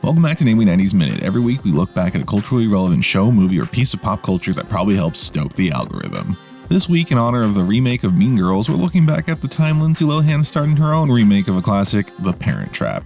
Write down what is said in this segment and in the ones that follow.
Welcome back to Namely 90s Minute. Every week we look back at a culturally relevant show, movie, or piece of pop culture that probably helped stoke the algorithm. This week, in honor of the remake of Mean Girls, we're looking back at the time Lindsay Lohan starred in her own remake of a classic, The Parent Trap.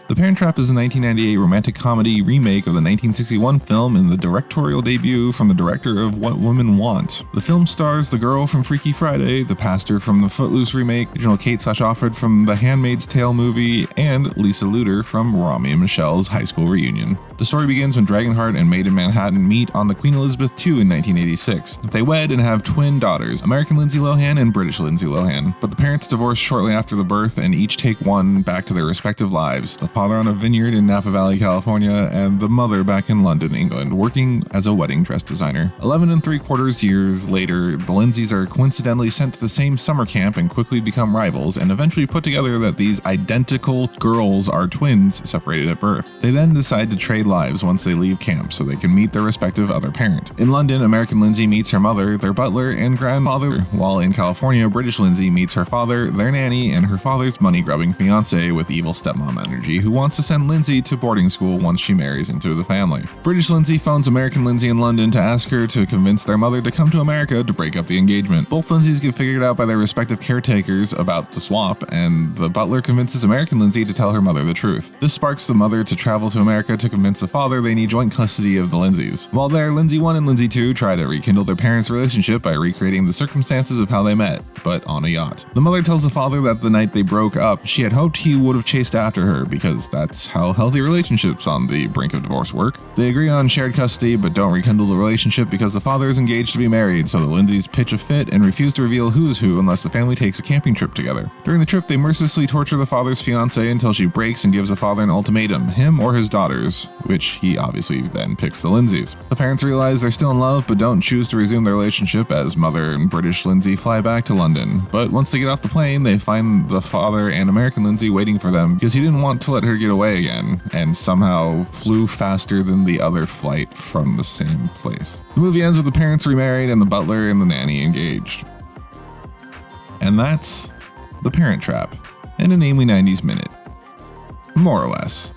The Parent Trap is a 1998 romantic comedy remake of the 1961 film and the directorial debut from the director of What Women Want. The film stars the girl from Freaky Friday, the pastor from the Footloose remake, original Kate Alfred from The Handmaid's Tale movie, and Lisa Luter from Romy and Michelle's high school reunion. The story begins when Dragonheart and Maid in Manhattan meet on the Queen Elizabeth II in 1986. They wed and have twin daughters, American Lindsay Lohan and British Lindsay Lohan. But the parents divorce shortly after the birth and each take one back to their respective lives. The father on a vineyard in Napa Valley, California, and the mother back in London, England, working as a wedding dress designer. 11 3/4 years later, the Lindsays are coincidentally sent to the same summer camp and quickly become rivals, and eventually put together that these identical girls are twins separated at birth. They then decide to trade lives once they leave camp so they can meet their respective other parent. In London, American Lindsay meets her mother, their butler, and grandfather, while in California, British Lindsay meets her father, their nanny, and her father's money-grubbing fiancé with evil stepmom energy who wants to send Lindsay to boarding school once she marries into the family. British Lindsay phones American Lindsay in London to ask her to convince their mother to come to America to break up the engagement. Both Lindsays get figured out by their respective caretakers about the swap, and the butler convinces American Lindsay to tell her mother the truth. This sparks the mother to travel to America to convince the father they need joint custody of the Lindsays. While there, Lindsay 1 and Lindsay 2 try to rekindle their parents' relationship by recreating the circumstances of how they met, but on a yacht. The mother tells the father that the night they broke up, she had hoped he would have chased after her because that's how healthy relationships on the brink of divorce work. They agree on shared custody but don't rekindle the relationship because the father is engaged to be married, so the Lindsays pitch a fit and refuse to reveal who is who unless the family takes a camping trip together. During the trip, they mercilessly torture the father's fiancée until she breaks and gives the father an ultimatum, him or his daughters, which he obviously then picks the Lindsays. The parents realize they're still in love but don't choose to resume their relationship as mother and British Lindsay fly back to London. But once they get off the plane, they find the father and American Lindsay waiting for them because he didn't want to let her get away again and somehow flew faster than the other flight from the same place. The movie ends with the parents remarried and the butler and the nanny engaged. And that's The Parent Trap in a Namely 90s Minute. More or less.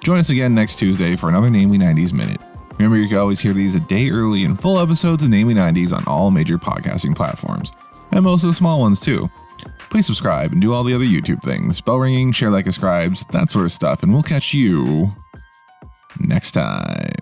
Join us again next Tuesday for another Namely 90s Minute. Remember, you can always hear these a day early in full episodes of Namely 90s on all major podcasting platforms, and most of the small ones too. Please subscribe and do all the other YouTube things, bell ringing, share like a scribes, that sort of stuff, and we'll catch you next time.